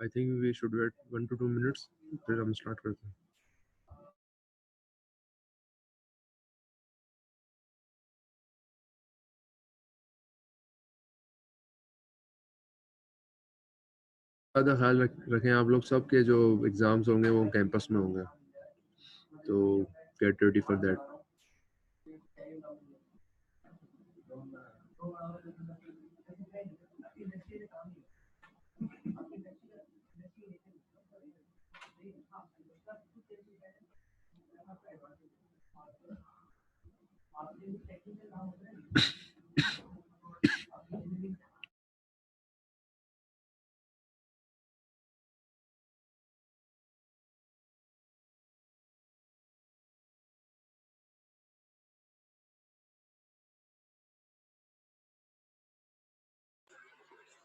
I think we should wait 1 to 2 minutes, फिर हम start करते हैं। ज़्यादा ख्याल रखें आप लोग सब के जो एग्ज़ाम्स होंगे वो कैंपस में होंगे, तो get ready for that.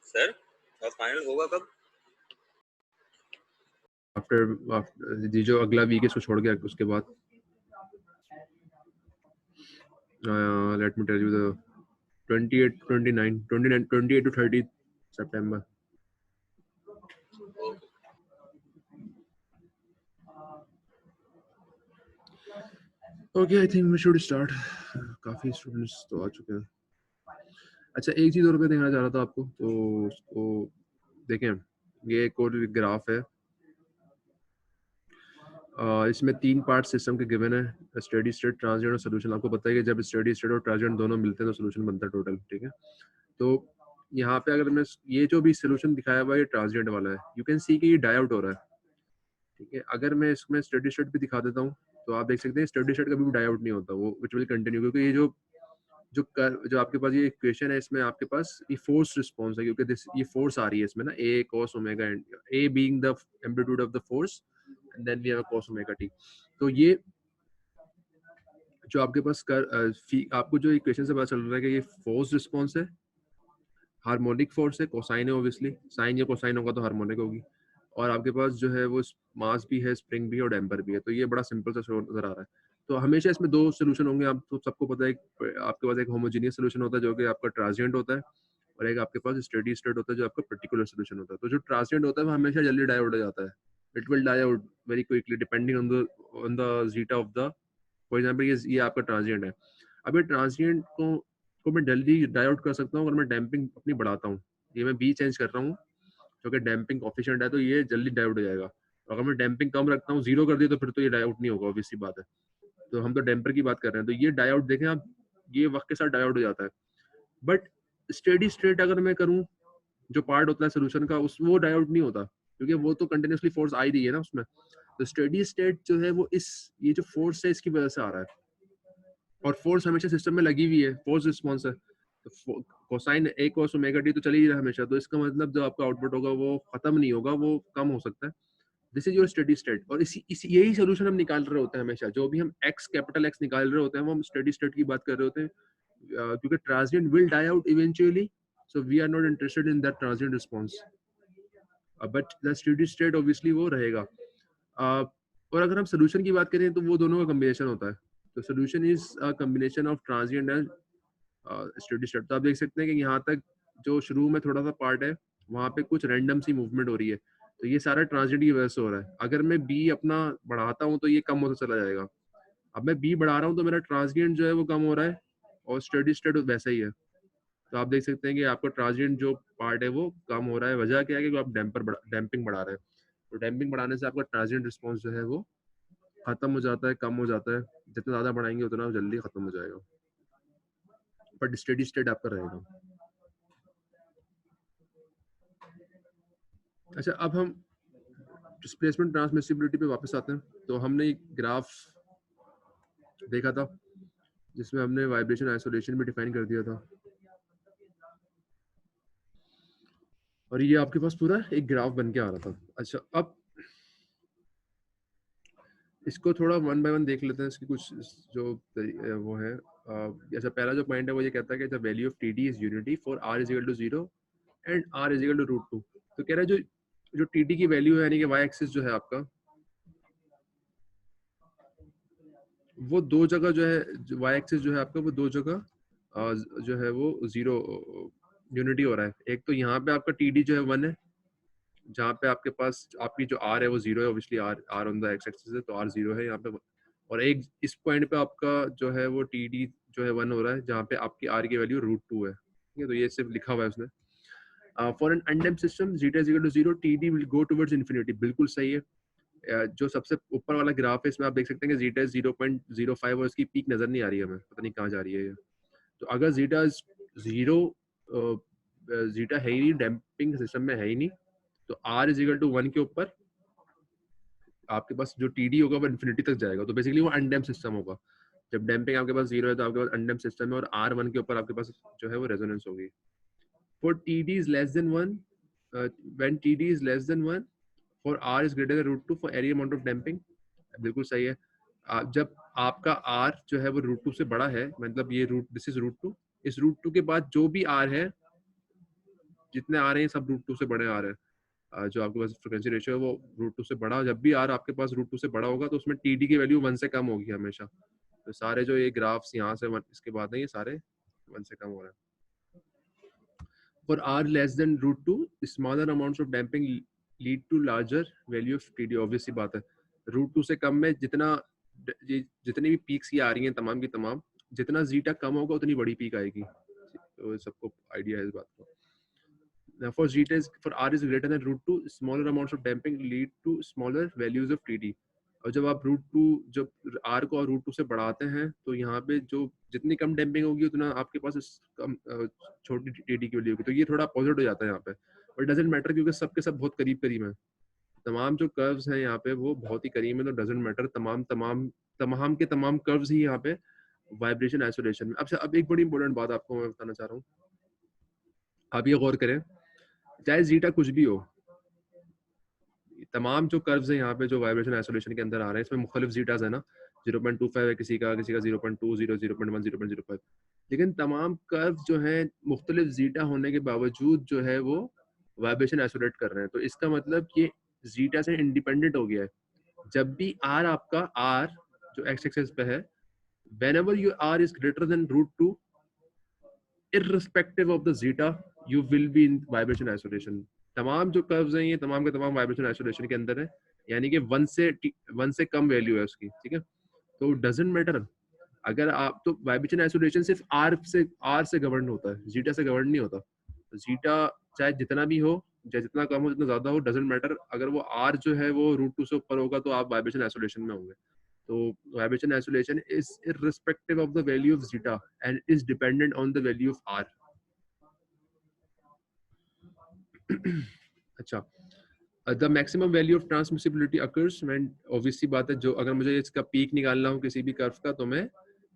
Sir और फाइनल होगा कब? आफ्टर जी जो अगला वीक इसको छोड़ के उसके बाद let me tell you the 28 29 29 28 to 30 September. Okay, I think we should start. काफी स्टूडेंट्स तो आ चुके हैं। अच्छा, एक चीज और मैं दिखाना चाह रहा था आपको, तो उसको देखें। ये एक और ग्राफ है, इसमें 3 पार्ट सिस्टम के गिवन है, स्टेडी स्टेट, ट्रांजिएंट और सोल्यूशन। आपको पता है कि जब स्टेडी स्टेट और ट्रांजिएंट दोनों मिलते हैं तो सोल्यूशन बनता है टोटल, ठीक है। तो यहाँ पे अगर मैं ये जो भी सोल्यूशन दिखाया हुआ है ये ट्रांजिएंट वाला है, यू कैन सी कि ये डाई आउट हो रहा है, ठीक है। अगर मैं इसमें स्टेडी स्टेट भी दिखा देता हूँ तो आप देख सकते हैं स्टेडी स्टेट कभी भी डाई आउट नहीं होता, वो विच विल कंटिन्यू, क्योंकि ये जो आपके पास ये इक्वेशन है, इसमें आपके पास ये फोर्स रिस्पॉन्स है, क्योंकि ये फोर्स आ रही है इसमें ना, A cos omega, and A being the amplitude of the force and then we have cos omega t. तो ये जो आपके पास आपको जो इक्वेशन से पता चल रहा है कि ये फोर्स रिस्पॉन्स है, हार्मोनिक फोर्स है, कोसाइन है, ऑब्वियसली साइन या कोसाइन होगा तो हार्मोनिक होगी, और आपके पास जो है वो मास भी है, स्प्रिंग भी है और डैम्पर भी है। तो ये बड़ा सिंपल सा नजर आ रहा है। तो हमेशा इसमें 2 सोल्यूशन होंगे, आप तो सबको पता है। आपके पास एक होमोजीनियस सोल्यूशन होता है जो कि आपका ट्रांजिएंट होता है, और एक आपके पास स्टेडी स्टेट होता है जो आपका पर्टिकुलर सोल्यूशन होता है। तो जो ट्रांजिएंट होता है वो हमेशा जल्दी डाई आउट हो जाता है, it will die out very quickly depending on the zeta of the, for example ये आपका ट्रांजिएंट है। अब ये ट्रांजिएंट को मैं जल्दी डाई आउट कर सकता हूँ अगर मैं डैम्पिंग अपनी बढ़ाता हूँ। ये मैं बी चेंज कर रहा हूँ जो कि डैम्पिंग कोफिशिएंट है, तो ये जल्दी डाई आउट हो जाएगा। अगर मैं डैम्पिंग कम रखता हूँ, 0 कर दिया, तो फिर तो ये डाई आउट नहीं होगा, ऑब्वियस सी बात है। तो हम तो डैम्पर की बात कर रहे हैं, तो ये डाई आउट देखें आप, ये वक्त के साथ डाई आउट हो जाता है। बट स्टेडी स्टेट अगर मैं करूँ, जो पार्ट होता है सोल्यूशन का, उस वो डाई आउट नहीं होता, क्योंकि वो तो कंटिन्यूसली फोर्स आ ही रही है ना उसमें। तो स्टेडी स्टेट जो है वो ये जो फोर्स है इसकी वजह से आ रहा है, और फोर्स हमेशा सिस्टम में लगी हुई है, फोर्स रिस्पॉन्स है। तो कोसाइन ए cos ओमेगा टी तो चल ही रहा है हमेशा, तो इसका मतलब जो आपका आउटपुट होगा वो खत्म नहीं होगा, वो कम हो सकता है। This is your steady state, और इसी यही सोल्यूशन हम निकाल रहे होते हैं हमेशा। जो भी हम एक्स, कैपिटल एक्स निकाल रहे होते हैं, वो हम स्टेडी स्टेट की बात कर रहे होते हैं, क्योंकि transient will die out eventually, so we are not interested in that transient response, but the steady state obviously वो रहेगा। और अगर हम सोल्यूशन की बात करें तो वो दोनों का कॉम्बिनेशन होता है। तो solution is a combination of transient and steady state. तो आप देख सकते हैं कि यहाँ तक जो शुरू में थोड़ा सा पार्ट है, वहाँ पे कुछ रैंडम सी मूवमेंट हो रही है, तो ये सारा ट्रांजिएंट की वजह से हो रहा है। अगर मैं बी अपना बढ़ाता हूँ तो ये कम होता चला जाएगा। अब मैं बी बढ़ा रहा हूँ तो मेरा ट्रांजिएंट जो है वो कम हो रहा है, और स्टेडी स्टेट वैसा ही है। तो आप देख सकते हैं कि आपका ट्रांजिएंट जो पार्ट है वो कम हो रहा है। वजह क्या है कि आप डैम्पिंग बढ़ा रहे हैं, तो डैम्पिंग बढ़ाने से आपका ट्रांजिएंट रिस्पॉन्स जो है वो खत्म हो जाता है, कम हो जाता है। जितना ज्यादा बढ़ाएंगे उतना जल्दी खत्म हो जाएगा, बट स्टेडी स्टेट आपका रहेगा। अच्छा, अब हम डिस्प्लेसमेंट ट्रांसमिसिबिलिटी पे वापस आते हैं। तो हमने एक ग्राफ देखा था जिसमें हमने वाइब्रेशन आइसोलेशन भी डिफाइन कर दिया था, और ये आपके पास पूरा एक ग्राफ बन के आ रहा था। अच्छा, अब इसको थोड़ा वन बाय वन देख लेते हैं। इसकी कुछ जो वो है, जैसा पहला जो पॉइंट है वो ये कहता है कि the value of t d is unity for r is equal to 0 and r is equal to √2। तो कह रहा है जो टी डी की वैल्यू है, यानी कि वाई एक्सिस जो है आपका, वो दो जगह जो है, वाई एक्सिस जो है आपका वो दो जगह जो है वो 0 यूनिटी हो रहा है। एक तो यहाँ पे आपका टी डी जो है 1 है, जहाँ पे आपके पास आपकी जो आर है वो 0 है, obviously r r on the x axis है, तो आर 0 है यहाँ पे। और एक इस पॉइंट पे आपका जो है वो टी डी जो है 1 हो रहा है, जहाँ पे आपकी आर की वैल्यू √2 है, ठीक है। तो ये सिर्फ लिखा हुआ है उसने। For an undamped system zeta is equal to 0, t d will go towards infinity, बिल्कुल सही है। जो सबसे ऊपर वाला ग्राफ है इसमें आप देख सकते हैं कि जीटा 0.05 और इसकी पीक नजर नहीं आ रही है हमें, पता नहीं कहाँ जा रही है ये। तो अगर जीटा 0, जीटा है ही नहीं, डैम्पिंग सिस्टम में है ही नहीं, तो आर इज इक्वल टू 1 के ऊपर आपके पास जो टीडी होगा वो इन्फिनिटी तक जाएगा, तो बेसिकली वो अनडैम्प सिस्टम होगा। जब डैम्पिंग आपके पास 0 है तो आपके पास अनडैम्प सिस्टम है, और R1 के ऊपर आपके पास जो है वो रेजोनेंस होगी। For TD is less than 1, when TD is less than 1, for R is greater than √2 for any amount of damping, बिल्कुल सही है। जब आपका R जो है वो √2 से बड़ा है, मतलब ये दिस इज √2, इस √2 के बाद जो भी R है, जितने आ रहे हैं सब √2 से बड़े आ रहे हैं। जो आपके पास फ्रिक्वेंसी रेशियो है वो √2 से बड़ा, जब भी आर आपके पास √2 से बड़ा होगा तो उसमें टीडी की वैल्यू 1 से कम होगी हमेशा। तो सारे जो ये ग्राफ्स यहाँ से इसके बाद है, ये सारे 1 से कम हो रहे हैं। For R less than √2, smaller amounts of damping lead to larger value of TD, obvious सी बात है। √2 से कम में जितनी भी पीक्स ये आ रही हैं तमाम की तमाम, जितना जीटा कम होगा उतनी बड़ी पीक आएगी, तो सबको आइडिया है इस बात का। For zeta for r is greater than √2, smaller amounts of damping lead to smaller values of TD। और जब आप √2 जब r को और √2 से बढ़ाते हैं तो यहाँ पे जो जितनी कम डैम्पिंग होगी उतना आपके पास कम छोटी TD की वैल्यू होगी, तो ये थोड़ा अपोजिट हो जाता है यहाँ पे। बट डजेंट मैटर क्योंकि सबके सब बहुत करीब करीब हैं, तमाम जो कर्व्स हैं यहाँ पे वो बहुत ही करीब है, तो डजेंट मैटर, तमाम तमाम तमाम के तमाम कर्व्स ही यहाँ पे वाइब्रेशन आइसोलेशन में। अब एक बड़ी इंपॉर्टेंट बात आपको मैं बताना चाह रहा हूँ, आप ये गौर करें, चाहे जीटा कुछ भी हो, तमाम जो कर्व्स है यहाँ पे जो वाइब्रेशन आइसोलेशन के अंदर आ रहे हैं, इसमें मुख्तलिफ जीटास है ना, 0.25 है किसी का 0.20, 0.1, 0.05, लेकिन तमाम कर्व जो है मुख्तलिफ जीटा होने के बावजूद जो है वो वाइब्रेशन आइसोलेट कर रहे हैं। तो इसका मतलब ये जीटा से इंडिपेंडेंट हो गया है। जब भी आर आपका आर जो एक्स एक्सिस पे है, whenever your r is greater than √2, irrespective of the zeta, you will be in vibration isolation। तमाम जो कर्व्स हैं ये तमाम के तमाम वाइब्रेशन आइसोलेशन के अंदर है, यानी कि 1 से कम वैल्यू है उसकी, ठीक है। तो डजंट मैटर, अगर आप तो वाइब्रेशन आइसोलेशन सिर्फ आर से गवर्न होता है, जीटा से गवर्न नहीं होता। तो जीटा चाहे जितना भी हो, चाहे जितना कम हो जितना ज्यादा हो, डजंट मैटर, अगर वो आर जो है वो √2 से ऊपर होगा तो आप वाइब्रेशन आइसोलेशन में होंगे। तो vibration isolation is irrespective of the value of zeta and is dependent on the value of r। अच्छा, the maximum value of transmissibility occurs when, obviously बात है, जो अगर मुझे इसका पीक निकालना हो किसी भी कर्व का, तो मैं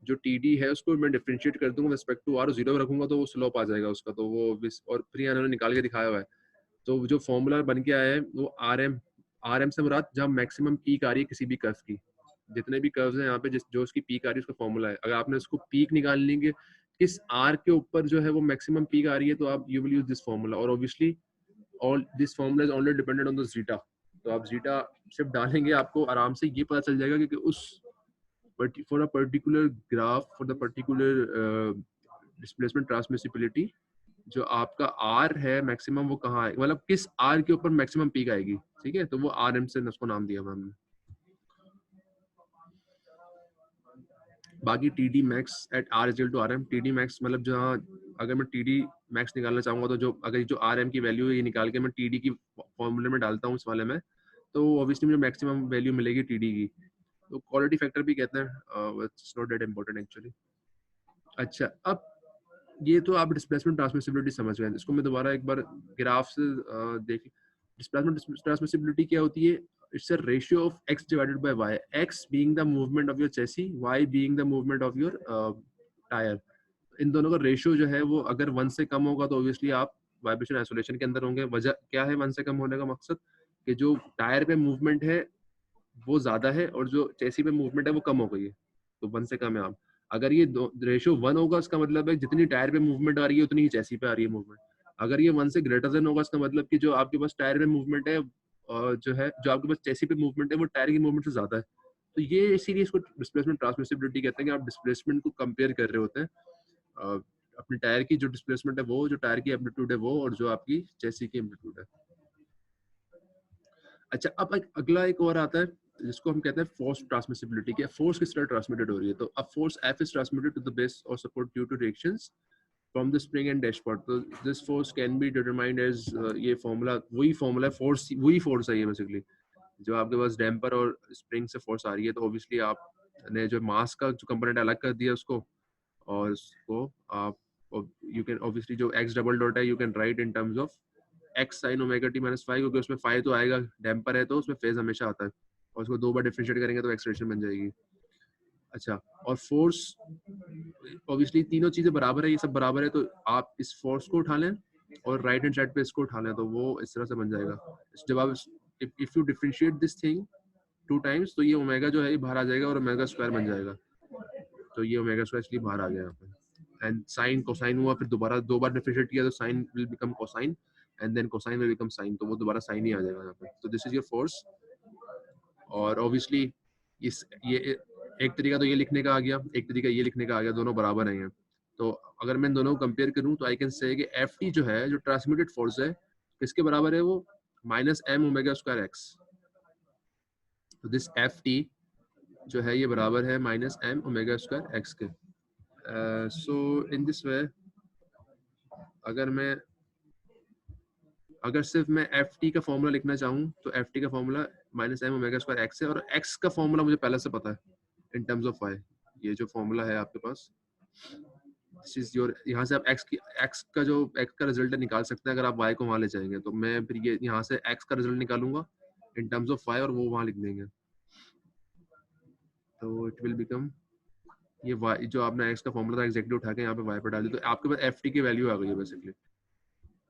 जो TD है उसको मैं डिफरेंशिएट कर दूंगा रिस्पेक्ट टू r, 0 रखूंगा तो वो स्लोप आ जाएगा उसका, तो वो और फिर यहाँ उन्होंने निकाल के दिखाया हुआ है। तो जो फॉर्मूला बन के आया है वो RM से मुराद जहाँ मैक्सिमम पीक आ रही है किसी भी कर्व की, जितने भी कर्व्स हैं यहाँ पे जो उसकी पीक आ रही है उसका फॉर्मूला है। अगर आपने उसको पीक निकाल लेंगे किस आर के ऊपर जो है वो मैक्सिमम पीक आ रही है, तो आप you will use this formula, और obviously all this formula is only dependent on the zeta. तो आप जीटा सिर्फ डालेंगे, आपको आराम से ये पता चल जाएगा क्योंकि उस for a particular graph for the particular displacement transmissibility, जो आपका आर है मैक्सिमम वो कहाँ है, मतलब किस आर के ऊपर मैक्सिमम पीक आएगी, ठीक है। तो वो आर एम से उसको नाम दिया हमने। बाकी t d max at r is two r m, t d max मतलब जहाँ अगर मैं टी डी मैक्स निकालना चाहूंगा तो जो अगर जो आर एम की वैल्यू है ये निकाल के मैं टी डी की फॉर्मूले में डालता हूँ इस वाले में, तो ऑब्वियसली मुझे मैक्सिमम वैल्यू मिलेगी टी डी की। तो क्वालिटी फैक्टर भी कहते हैं, it's not that important actually. अच्छा, अब ये तो आप डिस्प्लेसमेंट ट्रांसमिसिबिलिटी समझ गए, इसको मैं दोबारा एक बार ग्राफ से देख। डिस्प्लेसमेंट ट्रांसमिसिबिलिटी क्या होती है? It's a ratio of x divided by y, x being the movement of your chassis, y being the movement of your tyre. इन दोनों का रेशियो जो है वो अगर 1 से कम होगा तो ऑब्वियसली आप वाइब्रेशन आइसोलेशन के अंदर होंगे। वजह क्या है 1 से कम होने का मकसद? कि जो टायर पे मूवमेंट है वो ज्यादा है और जो चेसी पे मूवमेंट है वो कम हो गई है, तो 1 से कम है आप। अगर ये रेशियो 1 होगा इसका मतलब है जितनी टायर पे मूवमेंट आ रही है उतनी ही चेसी पे आ रही है मूवमेंट। अगर ये 1 से ग्रेटर देन होगा इसका मतलब कि जो आपके पास टायर पे मूवमेंट है जो है जो आपके पास चेसी पे मूवमेंट है वो टायर की मूवमेंट से ज्यादा है। तो ये इसीलिए इसको डिस्प्लेसमेंट ट्रांसमिसिबिलिटी कहते हैं कि आप डिस्प्लेसमेंट को कंपेयर कर रहे होते हैं, अपने टायर की जो डिस्प्लेसमेंट है वो, जो टायर की एम्पलीट्यूड है वो, और जो आपकी चेसी की एम्पलीट्यूड है। अच्छा, अब अगला एक और आता है जिसको हम कहते हैं फोर्स ट्रांसमिसिबिलिटी की। फोर्स किस तरह ट्रांसमिटेड हो रही है, तो अब force F is transmitted to the base और support due to reactions from the spring and dashpot. तो this force can be determined as, ये फॉर्मूला वही फॉर्मूला है, फोर्स वही फोर्स है ये बेसिकली। जो आपके पास डैम्पर और स्प्रिंग से फोर्स आ रही है, तो ऑब्वियसली आपने जो मास का जो कंपोनेंट अलग कर दिया उसको, और उसको आप यू कैन ऑब्वियसली जो x डबल डॉट है you can write in terms of x sin omega t minus five, क्योंकि उसमें फाइव तो आएगा, डैम्पर है तो उसमें फेज हमेशा आता है, और उसको दो बार डिफरेंशिएट करेंगे तो एक्सलेशन बन जाएगी। अच्छा, और फोर्स ऑब्वियसली तीनों चीजें बराबर है, ये सब बराबर है, तो आप इस फोर्स को उठा लें और राइट हैंड साइड पे इसको उठा लें, तो वो इस तरह से बन जाएगा। जब आप if you differentiate this thing two times, तो ये ओमेगा जो है ये बाहर आ जाएगा और ओमेगा स्क्वायर बन जाएगा। तो ये ओमेगा स्क्वायर इसलिए बाहर आ गया यहाँ पे। एंड साइन कोसाइन हुआ, फिर दोबारा दो बार डिफरेंशिएट किया तो sine will become cosine, and then cosine will become sine, तो वो दोबारा साइन ही आ जाएगा यहाँ पे। तो दिस इज योर फोर्स। और ऑब्वियसली इस ये एक तरीका तो ये लिखने का आ गया, एक तरीका ये लिखने का आ गया, दोनों बराबर हैं। तो अगर मैं दोनों को कंपेयर करूं तो आई कैन से कि एफ टी जो है, जो ट्रांसमिटेड फोर्स है, किसके बराबर है वो, minus m omega square x. तो दिस एफ टी जो है ये बराबर है minus m omega square x के। सो इन दिस वे, अगर मैं अगर सिर्फ मैं एफ टी का फॉर्मूला लिखना चाहूँ तो एफ टी का formula minus m omega square x है, और एक्स का फॉर्मूला मुझे पहले से पता है इन टर्म्स ऑफ वाई। ये जो फॉर्मूला है आपके पास, दिस इज योर, यहाँ से आप एक्स का जो एक्स का रिजल्ट निकाल सकते हैं अगर आप वाई को वहाँ ले जाएंगे। तो मैं फिर ये यहाँ से एक्स का रिजल्ट निकालूंगा इन टर्म्स ऑफ वाई और वो वहाँ लिख देंगे, तो इट विल बिकम ये वाई जो आपने एक्स का फॉर्मूला था एग्जैक्टली उठा के यहाँ पे वाई पे डाल दी, तो आपके पास एफ टी की वैल्यू आ गई है बेसिकली।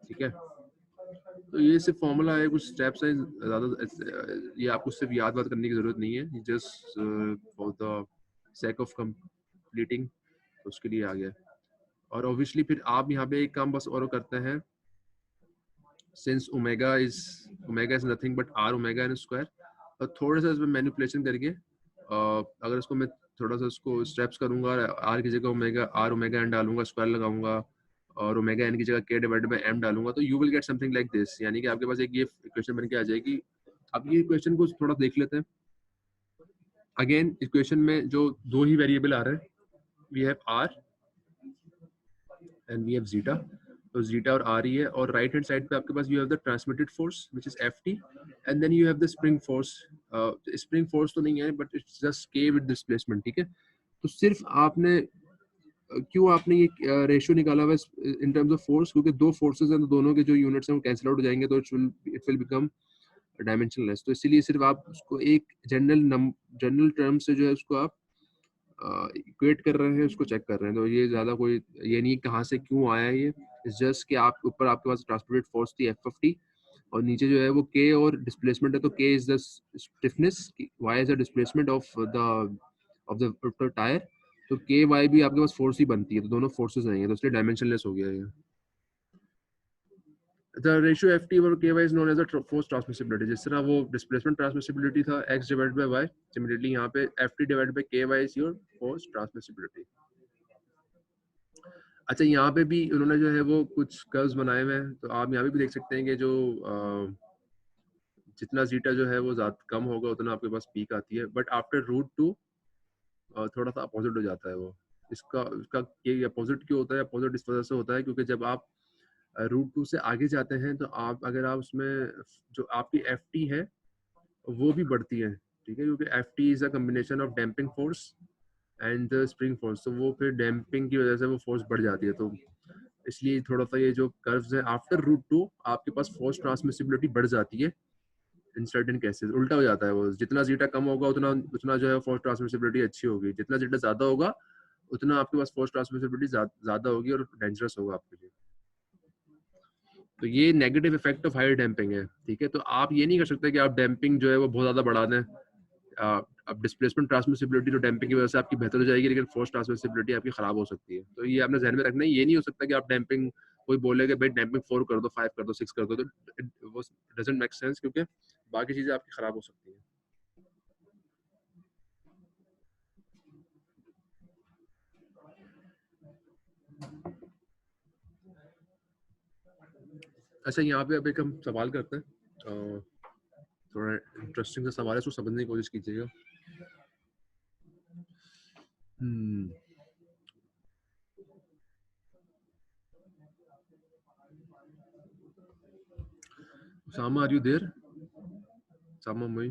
ठीक है, तो ये सिर्फ फॉर्मूला है, कुछ स्टेप्स हैं ज़्यादा, ये आपको सिर्फ याद वाद करने की ज़रूरत नहीं है, just for the sake of completing, उसके लिए आ गया। और ऑब्वियसली फिर आप यहाँ पे एक काम बस और करते हैं, since omega is nothing but r omega n square, और थोड़ा सा इसमें मैनिपुलेशन करके अगर इसको मैं थोड़ा सा इसको स्टेप्स करूंगा, आर की जगह ओमेगा आर ओमेगा एन डालूंगा, स्क्वायर लगाऊंगा, और ओमेगा एन की जगह के डिवाइडेड बाय एम डालूंगा, तो you will get something like this. यानी कि आपके पास एक ये इक्वेशन बन के आ जाएगी। अब ये इक्वेशन को थोड़ा देख लेते हैं। अगेन इक्वेशन में जो दो ही वेरिएबल आ रहे हैं, we have R and we have zeta. तो जीटा और आर ही है, और राइट हैंड साइड पे आपके पास you have the transmitted force which is F T, and then you have the spring force. Spring force तो नहीं है but it's just K with displacement. ठीक है, तो सिर्फ आपने क्यों आपने ये रेशियो निकाला हुआ है इन टर्म्स ऑफ फोर्स, क्योंकि दो फोर्सेस हैं तो दोनों के जो यूनिट्स हैं वो कैंसिल आउट हो जाएंगे, तो इट विल बिकम डायमेंशनलेस। तो इसीलिए सिर्फ आप उसको एक जनरल टर्म से जो है उसको आप इक्वेट कर रहे हैं, उसको चेक कर रहे हैं। तो ये ज्यादा कोई ये नहीं कहाँ से क्यों आया है, ये इट्स जस्ट कि आप ऊपर आपके पास ट्रांसमिटेड फोर्स थी एफ एफ टी, और नीचे जो है वो के और डिस्प्लेसमेंट है, तो K is the stiffness, Y is the displacement of the tyre, तो के वाई भी आपके पास फोर्स ही बनती है, तो दोनों फोर्सेस हैं, तो इसलिए डायमेंशनलेस हो गया ये। The ratio FT over KY is known as the force transmissibility। जिस तरह वो displacement transmissibility था x divided by y, similarly यहाँ पे FT divided by KY is your force transmissibility। अच्छा, यहाँ पे भी उन्होंने जो है वो कुछ कर्व्स बनाए हुए हैं, तो आप यहाँ पे भी देख सकते हैं कि जो जितना जीटा जो है वो ज्यादा कम होगा उतना आपके पास पीक आती है, बट आफ्टर रूट टू थोड़ा सा अपोजिट हो जाता है वो। इसका इसका ये अपोजिट क्यों होता है, अपोजिट इस वजह से होता है क्योंकि जब आप रूट टू से आगे जाते हैं तो आप अगर आप उसमें जो आपकी एफ टी है वो भी बढ़ती है। ठीक है, क्योंकि F T is a combination of damping force and spring force, तो वो फिर डैम्पिंग की वजह से वो फोर्स बढ़ जाती है। तो इसलिए थोड़ा सा ये जो कर्व्स है आफ्टर रूट टू आपके पास फोर्स ट्रांसमिसिबिलिटी बढ़ जाती है। इन सर्टेन केसेस उल्टा हो जाता है, वो जितना जीटा कम होगा उतना उतना जो है फोर्स ट्रांसमिसिबिलिटी अच्छी होगी, जितना जीटा ज्यादा होगा उतना आपके पास फोर्स ट्रांसमिसिबिलिटी ज्यादा होगी और डेंजरस होगा आपके लिए। तो ये negative effect of higher damping है। ठीक है, तो आप ये नहीं कर सकते कि आप डैम्पिंग जो है वो बहुत ज्यादा बढ़ा दें। अब डिस्प्लेसमेंट ट्रांसमिसिबिलिटी तो डैम्पिंग की वजह से आपकी बेहतर हो जाएगी, लेकिन फोर्स ट्रांसमिसिबिलिटी आपकी खराब हो सकती है। तो ये आपने ध्यान में रखना है, ये नहीं हो सकता कि आप डैम्पिंग कोई बोले कि भाई डैम्पिंग 4 कर दो, 5 कर दो, 6 कर दो, तो वो डजंट मेक सेंस, क्योंकि बाकी चीजें आपकी खराब हो सकती हैं। अच्छा, यहाँ पे अब एक हम सवाल करते हैं। थोड़ा इंटरेस्टिंग सा सवाल है, इसको समझने की कोशिश कीजिएगा। Sama, are you there? Sama Moin.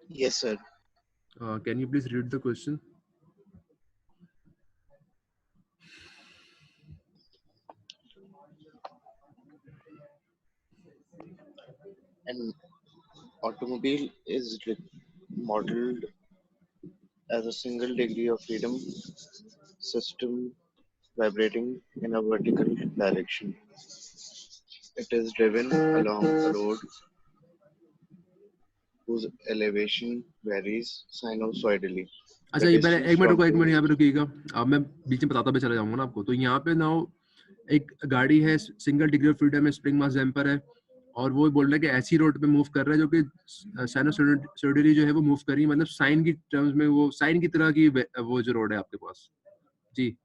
Yes, sir. Can you please read the question? An automobile is modeled as a single degree of freedom system vibrating in a vertical direction. It is driven along a road whose elevation varies sinusoidally. अच्छा, The ये पहले distance एक minute from रुको, एक minute two यहाँ पे रुकिएगा। अब मैं बीच में बताता भी चला जाऊंगा ना आपको। तो यहाँ पे नाउ एक गाड़ी है, सिंगल डिग्री ऑफ फ्रीडम है, स्प्रिंग मास डैम्पर है, और वो बोल रहा है कि ऐसी रोड पे मूव कर रहा है जो कि साइनोसॉइडली जो है वो मूव कर रही है, मतलब साइन की टर्म्स में वो साइन की तरह की वो जो रोड है आपके पास। जी,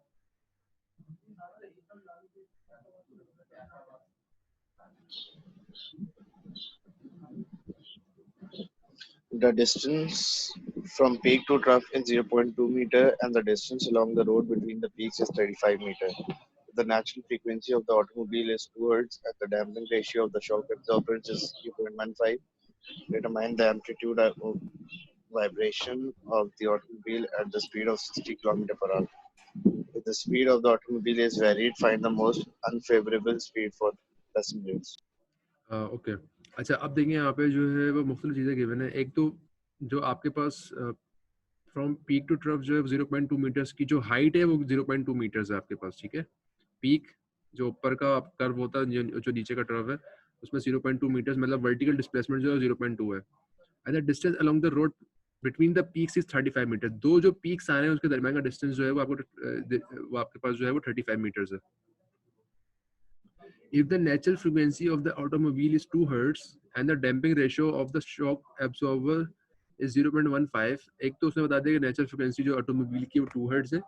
the distance from peak to trough is 0.2 meter and the distance along the road between the peaks is 35 meter. The natural frequency of the automobile is 2 Hz and the damping ratio of the shock absorbers is 0.15. Determine the amplitude of vibration of the automobile at the speed of 60 km per hour. If the speed of the automobile is varied, find the most unfavorable speed for passengers. Okay. अच्छा, अब देखिए यहाँ पे जो है वो मुख्तलिफ चीज़ें गिवन है। एक तो जो आपके पास फ्रॉम पीक टू ट्रफ जो है 0.2 मीटर्स की जो हाइट है वो 0.2 मीटर्स है आपके पास, ठीक है। पीक जो ऊपर का कर्व होता है, जो नीचे का ट्रफ है, उसमें 0.2 मीटर्स मतलब वर्टिकल डिस्प्लेसमेंट जो है 0.2 है। And the distance along the road between the peaks is 35 metre. दो जो पीक्स आ रहे हैं उसके दरमियान का डिस्टेंस जो है वो आपके पास जो है वो 35 मीटर्स है। If the natural frequency of the automobile is 2 Hz and the damping ratio of the shock absorber is 0.15, एक तो उसने बता दिया कि नेचुरल फ्रिक्वेंसी जो ऑटोमोबाइल की वो 2 हर्ट्ज है,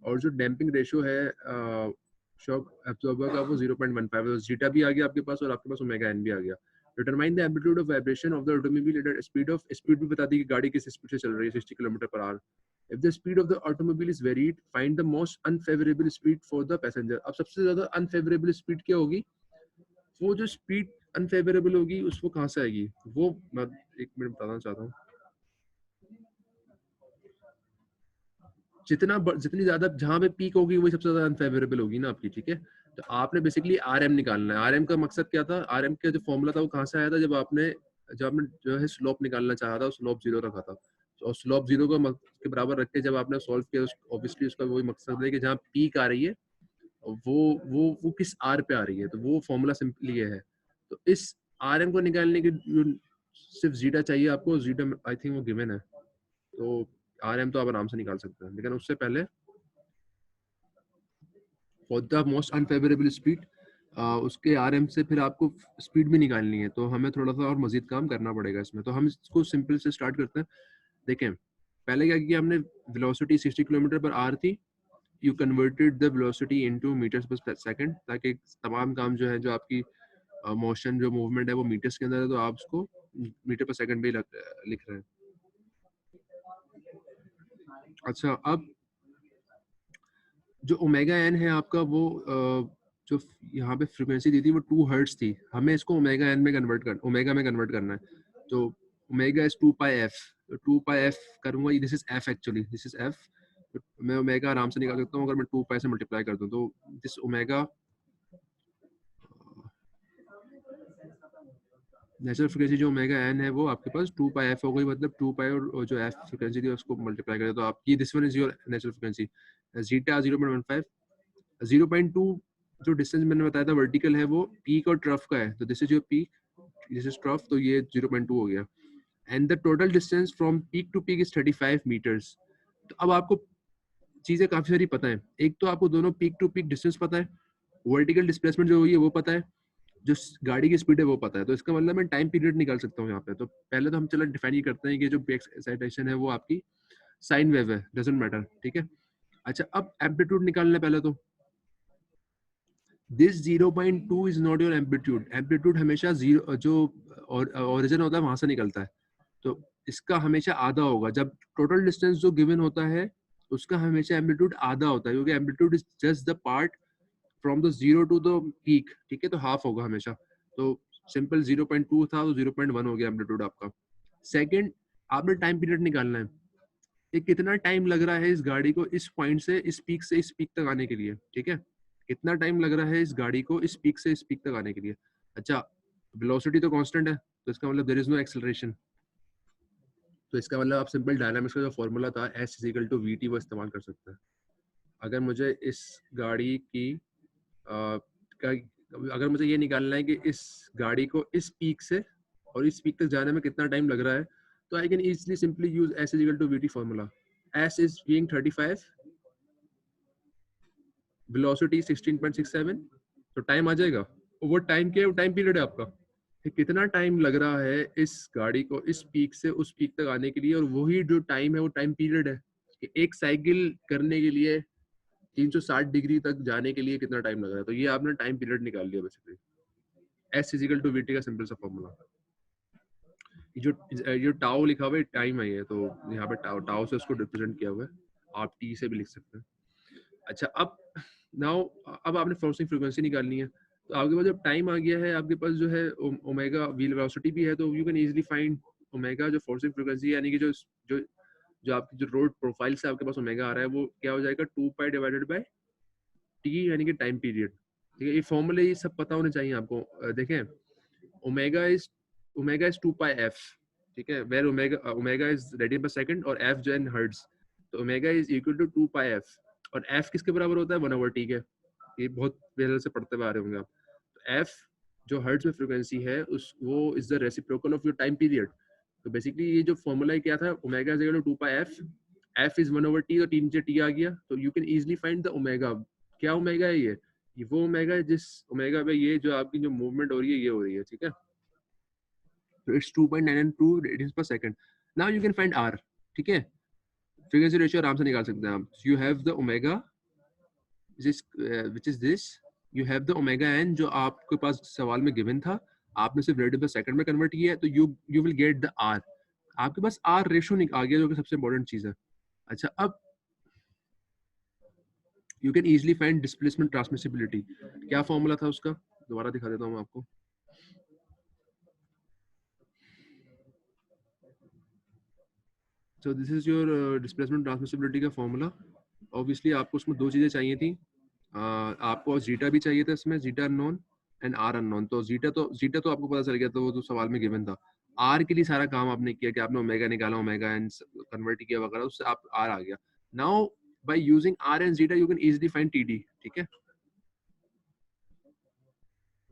और जो डैम्पिंग रेशियो है शॉक एब्जॉर्बर का वो 0.15 है। तो जीटा भी आ गया आपके पास और आपके पास ओमेगा एन भी आ गया। Determine the amplitude of vibration of the automobile at speed भी बता दी कि गाड़ी किस स्पीड से चल रही है, 60 kilometre per our. If the speed of the automobile is varied, find the most unfavorable speed for the passenger. अब सबसे ज्यादा unfavorable speed क्या होगी? वो जो स्पीड अनफेवरेबल होगी उसको कहाँ से आएगी, वो मैं एक मिनट बताना चाहता हूँ। जितनी ज्यादा जहाँ पे पीक होगी वही सबसे ज्यादा अनफेवरेबल होगी ना आपकी, ठीक है। तो आपने बेसिकली आरएम निकालना है। आरएम का मकसद क्या था? आरएम का जो फॉर्मूला था वो कहाँ से आया था? जब आपने जो है स्लोप निकालना चाहा था, स्लोप 0 रखा था, और स्लोप 0 को के बराबर रख के जब आपने सॉल्व किया, ऑब्वियसली उसका वही मकसद है कि जहाँ पीक आ रही है वो किस आर पे आ रही है। तो वो फॉर्मूला सिंपली ये है। तो इस आरएम को निकालने के सिर्फ जीटा चाहिए आपको। जीटा आई थिंक वो गिवन है, तो आरएम तो आप आराम से निकाल सकते हैं, लेकिन उससे पहले for the most unfavourable speed उसके आरएम से फिर आपको स्पीड भी निकालनी है, तो हमें थोड़ा सा और मजीद काम करना पड़ेगा इसमें। तो हम इसको सिंपल से स्टार्ट करते हैं। देखें, पहले क्या किया हमने, वेलोसिटी 60 किलोमीटर पर आवर थी, you converted the velocity into metres per second, ताकि तमाम काम जो है, जो आपकी मोशन जो मूवमेंट है वो मीटर्स के अंदर है, तो आप उसको मीटर पर सेकंड भी लिख रहे हैं। अच्छा, अब जो ओमेगा एन है आपका वो जो यहाँ पे फ्रीक्वेंसी दी थी वो 2 हर्ट्ज थी, हमें इसको ओमेगा में कन्वर्ट करना है। तो ओमेगा इज 2 पाई एफ, तो 2 पाई एफ करूंगा, this is F, actually this is F. मैं ओमेगा आराम से निकाल सकता हूँ अगर मैं 2 पाई से मल्टीप्लाई कर दूं। तो दिस ओमेगा नेचुरल फ्रीक्वेंसी जो ओमेगा एन है वो आपके पास 2 पाई एफ हो गई, मतलब 2 पाई और जो एफ फ्रीक्वेंसी थी उसको मल्टीप्लाई करें तो आपकी this one is your natural frequency. Zeta 0.15, 0.2 जो डिस्टेंस मैंने बताया था वर्टिकल है वो पीक और ट्रफ का है, तो this is your peak, this is trough, तो ये 0.2 हो गया। And the total distance from peak to peak is 35 metres. तो अब आपको चीजें काफी सारी पता है। एक तो आपको दोनों पीक टू पीक डिस्टेंस पता है, वर्टिकल डिस्प्लेसमेंट जो हुई है वो पता है, जो गाड़ी की स्पीड है वो पता है। तो इसका मतलब मैं टाइम पीरियड निकाल सकता हूँ यहाँ पे। तो पहले तो हम चलो डिफाइन ही करते हैं कि जो एक्साइटेशन है वो आपकी साइन वेव है, डजंट मैटर, ठीक है। अच्छा, अब एम्पलीट्यूड निकालना है पहले। तो this 0.2 is not your amplitude. Amplitude हमेशा जीरो जो ओरिजिन होता है वहां से निकलता है, तो इसका हमेशा आधा होगा. जब टोटल डिस्टेंस जो गिवन होता है उसका हमेशा एम्पलीट्यूड आधा होता है, क्योंकि amplitude is just the part from the zero to the peak. ठीक है, तो हाफ होगा हमेशा. तो सिंपल 0.2 था तो 0.1 हो गया एम्पलीट्यूड आपका. सेकंड, आपने टाइम पीरियड निकालना है. ये कितना टाइम लग रहा है इस गाड़ी को इस पॉइंट से इस पीक तक आने के लिए. ठीक है, कितना टाइम लग रहा है इस गाड़ी को इस पीक से इस पीक तक आने के लिए. अच्छा, वेलोसिटी तो कांस्टेंट है, तो इसका मतलब देयर इज नो एक्सेलरेशन. तो इसका मतलब आप सिंपल डायनामिक्स का जो फॉर्मूला था S = VT वो इस्तेमाल कर सकते हैं. अगर मुझे इस गाड़ी की अगर मुझे ये निकालना है कि इस गाड़ी को इस पीक से और इस पीक तक जाने में कितना टाइम लग रहा है, तो I can easily simply use S = VT formula. S is being 35, velocity 16.67, तो टाइम आ जाएगा. वो टाइम क्या है, वो टाइम पीरियड है आपका कि कितना टाइम लग रहा है इस गाड़ी को इस पीक से उस पीक तक आने के लिए, और वही जो टाइम है वो टाइम पीरियड है कि एक साइकिल करने के लिए 360 डिग्री तक जाने के लिए कितना टाइम लग रहा है. तो ये आपने टाइम पीरियड निकाल लिया बेसिकली. S = VT का सिंपल सा फॉर्मूला. जो टाउ लिखा हुआ है टाइम है, ये तो यहाँ पे टाउ से उसको रिप्रेजेंट किया हुआ है. आप टी से भी लिख सकते हैं. अच्छा, अब आपने फोर्सिंग फ्रीक्वेंसी निकालनी है. तो आपके पास जब टाइम आ गया है, आपके पास जो है ओमेगा व्हील वेलोसिटी भी है, तो you can easily find omega जो फोर्सिंग फ्रीक्वेंसी यानी कि जो जो आपकी जो रोड प्रोफाइल से आपके पास ओमेगा आ रहा है वो क्या हो जाएगा 2 पाई डिवाइडेड बाय टी यानी कि टाइम पीरियड. ठीक है, ये फॉर्मूले ये सब पता होने चाहिए आपको. देखें, ओमेगा इज 2 पाई एफ. ठीक है, where omega is radian per second और एफ जो है हर्ट्ज. तो omega is equal to 2 pi F, और एफ किसके बराबर होता है 1/t के. ये बहुत पहले से पढ़ते हुए आ रहे होंगे आप. तो एफ जो हर्ट्ज में फ्रीक्वेंसी है उस वो is the reciprocal of your time period. तो बेसिकली ये जो फॉर्मूला क्या था, omega is equal to 2 pi F, F is 1/t, तो टी नीचे टी आ गया, तो you can easily find the omega. क्या ओमेगा है ये वो ओमेगा है जिस ओमेगा पे ये जो आपकी जो मूवमेंट हो रही है ये हो रही है. ठीक है, तो it's 2.992 radians per second. Now you can find R. ठीक है, फ्रीक्वेंसी रेशियो आराम से निकाल सकते हैं आप. You have the omega which is this, you have the omega N जो आपके पास सवाल में गिवन था, आपने सिर्फ रेडियन पर सेकंड में कन्वर्ट किया है, तो you will get the R. आपके पास आर रेशियो आ गया जो कि सबसे इंपॉर्टेंट चीज है. अच्छा, अब you can easily find displacement transmissibility. क्या फॉर्मूला था उसका, दोबारा दिखा देता हूँ आपको. So this is your displacement transmissibility का फॉर्मूला. ऑब्वियसली आपको उसमें दो चीजें चाहिए थी. आपको जीटा भी चाहिए था इसमें, zeta unknown and R unknown. तो जीटा तो आपको पता चल गया, तो वो तो सवाल में गिवन था. आर के लिए सारा काम आपने किया कि आपने ओमेगा निकाला, ओमेगा एन कन्वर्ट किया वगैरह, उससे आप आर आ गया. Now by using R and zeta you can easily find TD. ठीक है,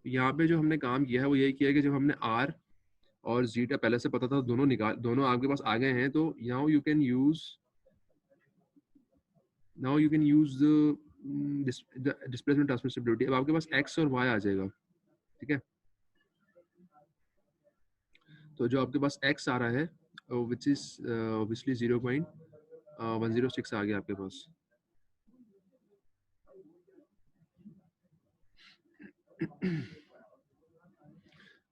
यहाँ पे जो हमने काम किया है वो यही किया है कि जब हमने आर और जीटा पहले से पता था, दोनों आपके पास आ गए हैं, तो now you can use the displacement transmissibility. अब आपके पास x और y आ जाएगा. ठीक है, तो जो आपके पास x आ रहा है विच इज ऑब्वियसली 0.106 आ गया आपके पास.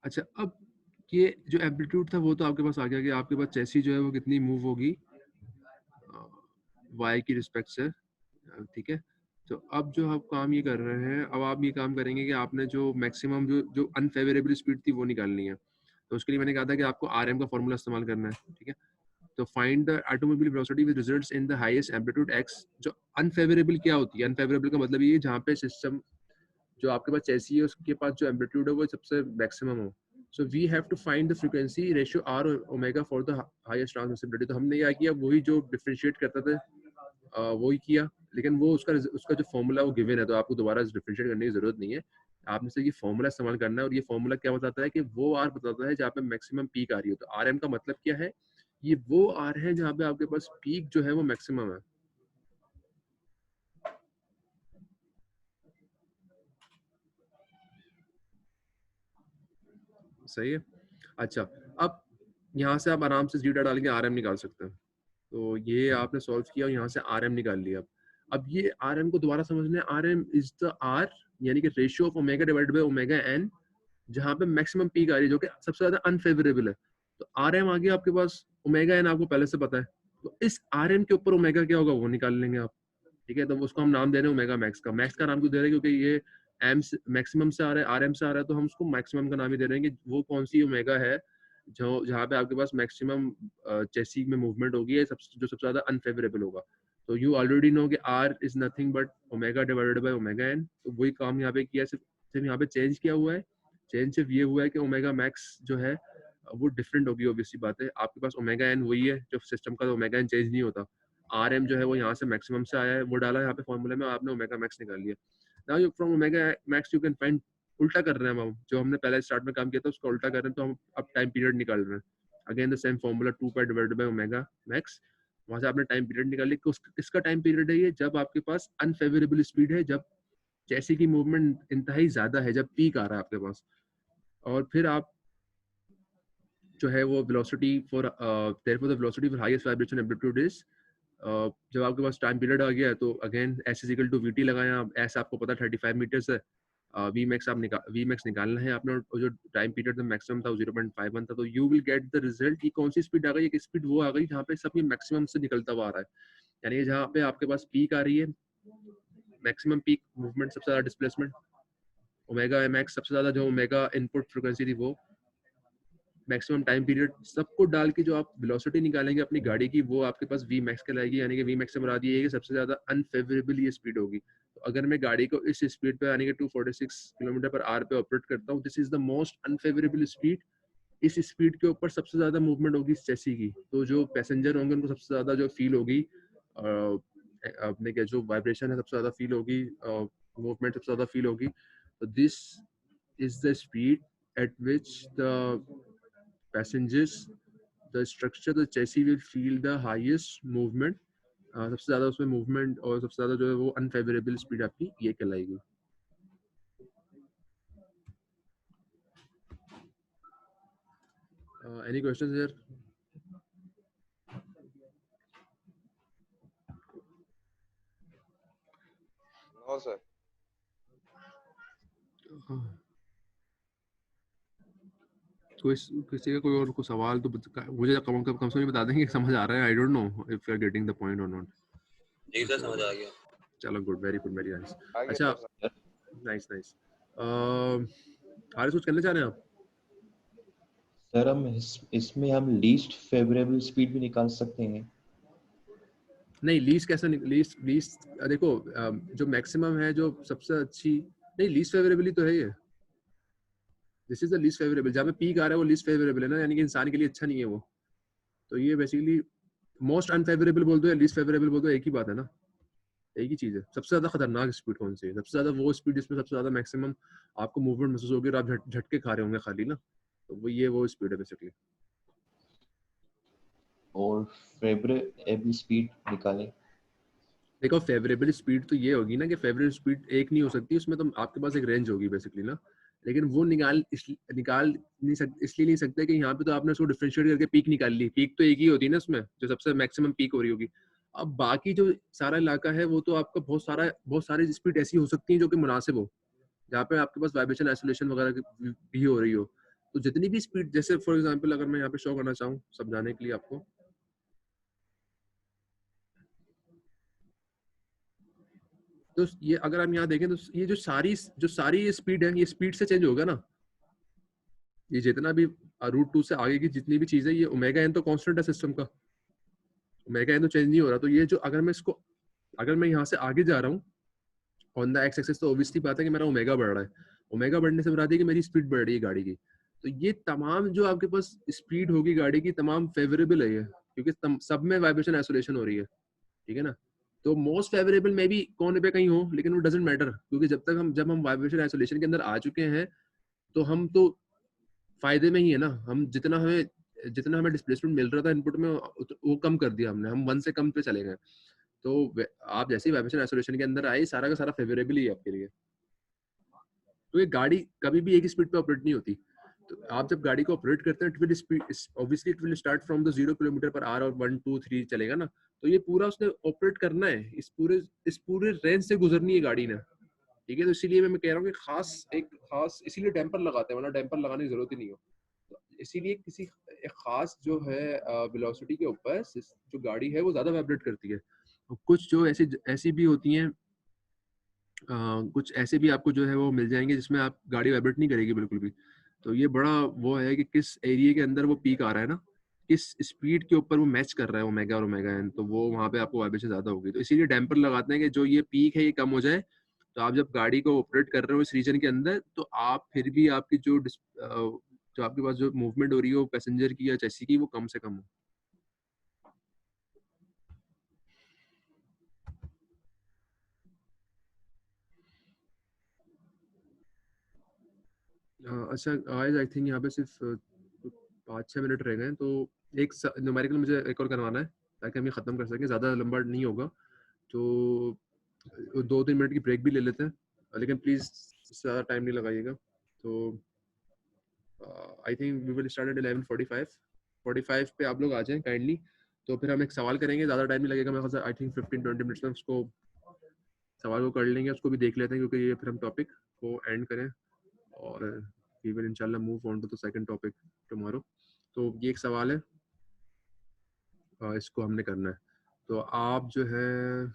अच्छा, अब ये जो एम्पलीट्यूड था वो तो आपके पास आ गया कि आपके पास चेसी जो है वो कितनी मूव होगी y की रिस्पेक्ट से. ठीक है, तो अब जो आप काम ये कर रहे हैं, अब आप ये काम करेंगे कि आपने जो मैक्सिमम जो अनफेवरेबल स्पीड थी वो निकालनी है. तो उसके लिए मैंने कहा था कि आपको RM का फॉर्मूला इस्तेमाल करना है. ठीक है, तो find the automobile velocity with results in the highest amplitude x. जो अनफेवरेबल क्या होती है, अनफेवरेबल का मतलब ये है जहाँ पे सिस्टम जो आपके पास चेसी है उसके पास जो एम्पलीट्यूड है वो सबसे मैक्सिमम हो. So we have to find the frequency ratio R omega for the highest transmissibility. तो हमने क्या किया, वही जो डिफरेंशिएट करता था वही किया, लेकिन वो उसका जो फॉर्मूला वो गिवन है, तो आपको दोबारा डिफरेंशिएट करने की जरूरत नहीं है. आपने सिर्फ ये फॉर्मूला इस्तेमाल करना है, और ये फॉर्मूला क्या बताता है कि वो आर बताता है जहाँ पे मैक्सिमम पीक आ रही हो. तो आर एम का मतलब क्या है, ये वो आर है जहाँ पे आपके पास पीक जो है वो मैक्सिमम है. सही है. अच्छा, अब यहाँ से आप आराम से जीटा डाल के आर एम निकाल सकते हैं. तो ये आपने सॉल्व किया और यहाँ से आर एम निकाल लिया. अब ये आर एम को दोबारा समझना है. R M is the R यानी कि ratio of omega divided by omega N, जहाँ पे मैक्सिमम पीक आ रही है जो कि सबसे ज्यादा अनफेवरेबल है। तो आर एम आ गया आपके पास, ओमेगा एन आपको पहले से पता है, तो इस आर एम के ऊपर ओमेगा क्या होगा वो निकाल लेंगे आप, ठीक है। तो उसको हम नाम दे रहे हैं ओमेगा मैक्स का। मैक्स का नाम क्यों दे रहे हैं, क्योंकि ये एम मैक्सिमम से आ रहा है, आर एम से आ रहा है, तो हम उसको मैक्सिमम का नाम ही दे रहे हैं कि वो कौन सी ओमेगा है जो जहाँ पे आपके पास मैक्सिमम चेसी में मूवमेंट होगी, जो सबसे ज्यादा अनफेवरेबल होगा। तो यू ऑलरेडी नो कि R is nothing but omega divided by omega N. तो वही काम यहाँ पे किया, सिर्फ यहाँ पे चेंज किया हुआ है। चेंज सिर्फ ये हुआ है कि ओमेगा मैक्स जो है वो डिफरेंट होगी, ऑब्वियसली बात है। आपके पास ओमेगा एन वही है जो सिस्टम का, ओमेगा एन चेंज नहीं होता। आर एम जो है वो यहाँ से मैक्सिमम से आया है, वो डाला यहाँ पे फॉर्मूले में, आपने ओमेगा मैक्स निकाल लिया। Now you from omega max you can find, उल्टा कर रहे हैं हम, जो हमने पहले स्टार्ट में काम किया था उसका उल्टा कर रहे हैं, तो हम अब टाइम पीरियड निकाल रहे हैं। Again the same formula 2 pi divided by omega max, वहां से आपने टाइम पीरियड निकाल लिया। किसका टाइम पीरियड है ये, जब आपके पास अनफेवरेबल स्पीड है, जब जैसे की मूवमेंट इंतहाई ज्यादा है, जब पीक आ रहा है आपके पास। और फिर आप जो है वो velocity for therefore the velocity for highest vibration amplitude is, जब आपके पास टाइम पीरियड आ गया है तो again S is equal to VT लगाएं आप। एस आपको पता 35 मीटर्स है, वी मैक्स वी मैक्स निकालना है आपने, और जो टाइम पीरियड में मैक्सिमम था 0.51 था। तो you will get the result की कौन सी स्पीड आ गई, एक स्पीड वो आ गई जहाँ पे सब मैक्सिमम से निकलता हुआ आ रहा है, यानी जहाँ पे आपके पास पीक आ रही है, मैक्सिमम पीक मूवमेंट, सबसे ज्यादा डिस्प्लेसमेंट ओमेगा मैक्स, सबसे ज्यादा जो ओमेगा इनपुट फ्रीक्वेंसी थी वो, मैक्सिमम टाइम पीरियड, सबको डाल के जो आप वेलोसिटी निकालेंगे अपनी गाड़ी की, वो आपके पास वी मैक्स कहलाएगी। यानी कि वी मैक्स से मुराद ये है कि सबसे ज्यादा अनफेवरेबल ये स्पीड होगी। तो अगर मैं गाड़ी को इस स्पीड पे यानी कि 246 किलोमीटर पर आवर पे ऑपरेट करता हूँ, this is the most unfavourable speed. इस स्पीड के ऊपर सबसे ज्यादा मूवमेंट होगी चेसी की, तो जो पैसेंजर होंगे उनको सबसे ज्यादा जो फील होगी, अपने क्या जो वाइब्रेशन है सबसे ज्यादा फील होगी, मूवमेंट सबसे ज्यादा फील होगी। तो this is the speed at which the passengers, the structure, the chassis will feel the highest movement, सबसे ज्यादा उसमें मूवमेंट और सबसे ज्यादा जो है वो अनफेवरेबल स्पीड आपकी ये कहलाएगी। Any questions here? No, sir. किसी का कोई और कोई सवाल तो मुझे कम से कम बता देंगे, समझ आ रहा है। I don't know if you are getting the point और नॉट। जी सर, समझ आ गया। चलो good, very good, very nice. I get अच्छा, that, sir. Nice nice. आगे कुछ करना चाह रहे हैं आप? सर हम इसमें हम लीस्ट फेवरेबल स्पीड भी निकाल सकते हैं? नहीं, लीस्ट कैसे, लीस्ट देखो, जो मैक्सिमम है, जो सबसे अच्छी, नहीं लीस्ट फेवरेबल ही तो है ये। This is the least favourable, जहाँ पे पीक आ रहा है वो लीस्ट फेवरेबल है ना, यानी कि इंसान के लिए अच्छा नहीं है वो। तो ये बेसिकली मोस्ट अनफेवरेबल बोल दो या लीस्ट फेवरेबल बोल दो, एक ही बात है ना, एक ही चीज है। सबसे ज्यादा खतरनाक स्पीड कौन सी है? सबसे ज्यादा वो स्पीड जिसमें सबसे ज्यादा मैक्सिमम आपको मूवमेंट महसूस होगी और आप झटके खा रहे होंगे खाली ना, तो वो स्पीड है बेसिकली। और फेवरेबल स्पीड निकालें? देखो, फेवरेबल स्पीड तो ये होगी ना कि फेवरेबल स्पीड एक नहीं हो सकती, उसमें तो आपके पास एक रेंज होगी बेसिकली ना, लेकिन वो निकाल नहीं सकते, इसलिए नहीं सकते कि यहाँ पे तो आपने उसको डिफरेंशिएट करके पीक निकाल ली। पीक तो एक ही होती है ना उसमें, जो सबसे मैक्सिमम पीक हो रही होगी। अब बाकी जो सारा इलाका है वो तो आपका बहुत सारी स्पीड ऐसी हो सकती है जो कि मुनासिब हो, जहाँ पे आपके पास वाइब्रेशन आइसोलेशन वगैरह भी हो रही हो। तो जितनी भी स्पीड, जैसे फॉर एग्जांपल अगर मैं यहाँ पे शो करना चाहूँ समझाने के लिए आपको, तो ये अगर हम यहाँ देखें तो ये जो सारी स्पीड है, ये स्पीड से चेंज होगा ना। ये जितना भी रूट 2 से आगे की जितनी भी चीज है, ये ओमेगा एन तो कांस्टेंट है सिस्टम का, ओमेगा एन तो चेंज नहीं हो रहा। तो ये जो अगर मैं यहाँ से आगे जा रहा हूँ ऑन द एक्स एक्सिस, तो ऑब्वियसली बात है कि मेरा ओमेगा बढ़ रहा है। ओमेगा बढ़ने से मुराद है कि मेरी स्पीड बढ़ रही है गाड़ी की। तो ये तमाम जो आपके पास स्पीड होगी गाड़ी की, तमाम फेवरेबल है ये, क्योंकि सब में वाइब्रेशन आइसोलेशन हो रही है, ठीक है ना। तो मोस्ट फेवरेबल में भी कौन पे कहीं हो, लेकिन वो डजंट मैटर, क्योंकि जब हम वाइब्रेशन आइसोलेशन के अंदर आ चुके हैं, तो हम तो फायदे में ही है ना। हम जितना हमें डिस्प्लेसमेंट मिल रहा था इनपुट में, वो कम कर दिया हमने, हम 1 से कम पे चले गए। तो आप जैसे ही वाइब्रेशन आइसोलेशन के अंदर आए, सारा का सारा फेवरेबल ही है आपके लिए। तो ये गाड़ी कभी भी एक ही स्पीड पे ऑपरेट नहीं होती। तो आप जब गाड़ी को ऑपरेट करते हैं, it will start from the 0 kilometre per our और 1 2 3 चलेगा ना। तो ये पूरा उसने ऑपरेट करना है, इस पूरे रेंज से गुजरनी है गाड़ी ने। ठीक है। तो इसीलिए मैं कह रहा हूँ कि एक खास इसीलिए डैम्पर लगाते हैं, वरना डैम्पर लगाने की जरूरत ही नहीं हो। तो इसीलिए किसी एक खास जो है वेलोसिटी के ऊपर जो गाड़ी है वो ज़्यादा वाइब्रेट करती है। और कुछ जो ऐसी भी होती हैं, कुछ ऐसे भी आपको जो है वो मिल जाएँगे जिसमें आप गाड़ी वाइब्रेट नहीं करेगी बिल्कुल भी। तो ये बड़ा वो है कि किस एरिया के अंदर वो पीक आ रहा है ना, किस स्पीड के ऊपर वो मैच कर रहा है ओमेगा और ओमेगा एन, तो वो वहाँ पे आपको वाइब्रेशन ज़्यादा होगी। तो इसीलिए डैम्पर लगाते हैं कि जो ये पीक है ये कम हो जाए, तो आप जब गाड़ी को ऑपरेट कर रहे हो इस रीजन के अंदर, तो आप फिर भी आपकी जो आपके पास जो मूवमेंट हो रही है वो पैसेंजर की या चेसी की वो कम से कम हो। अच्छा गाइस, आई थिंक यहाँ पे सिर्फ 5-6 मिनट रह गए हैं, तो एक न्यूमेरिकल मुझे एक और करवाना है ताकि हम ये ख़त्म कर सकें, ज़्यादा लंबा नहीं होगा। तो 2-3 मिनट की ब्रेक भी ले लेते हैं, लेकिन प्लीज़ ज़्यादा टाइम नहीं लगाइएगा। तो I think we will start at 11:45 पे आप लोग आ जाएँ काइंडली। तो फिर हम एक सवाल करेंगे, ज़्यादा टाइम नहीं लगेगा मेरे ख्याल से, आई थिंक 15-20 मिनट्स में उसको सवाल को कर लेंगे, उसको भी देख लेते हैं, क्योंकि ये फिर हम टॉपिक को एंड करें और वी विल इंशाल्लाह move on to the second topic tomorrow. तो ये एक सवाल है, इसको हमने करना है। तो आप जो है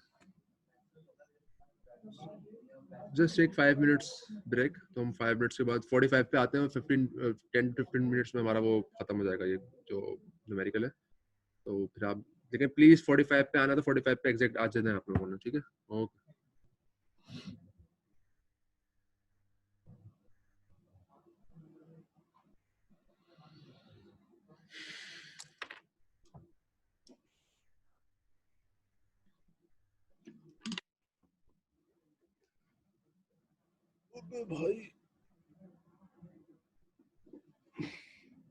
जस्ट एक 5 मिनट्स ब्रेक, तो हम 5 मिनट्स के बाद 45 पे आते हैं और 10-15 मिनट्स में हमारा वो खत्म हो जाएगा, ये जो न्यूमेरिकल है। तो फिर आप लेकिन प्लीज 45 पे आना, तो 45 पे एग्जैक्ट आ जाना है आप लोगों ने, ठीक है। ओके। भाई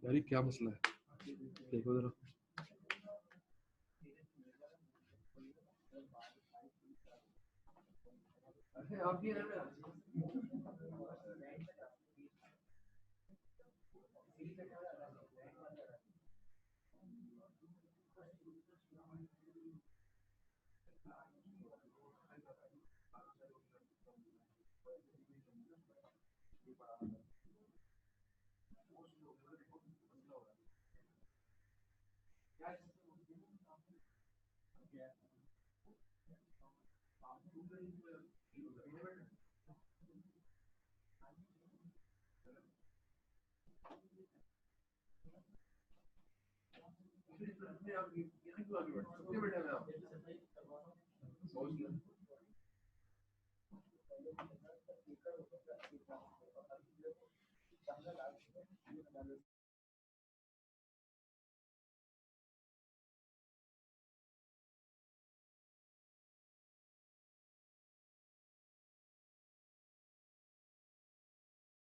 यार क्या मसला है, देखो जरा। आप भी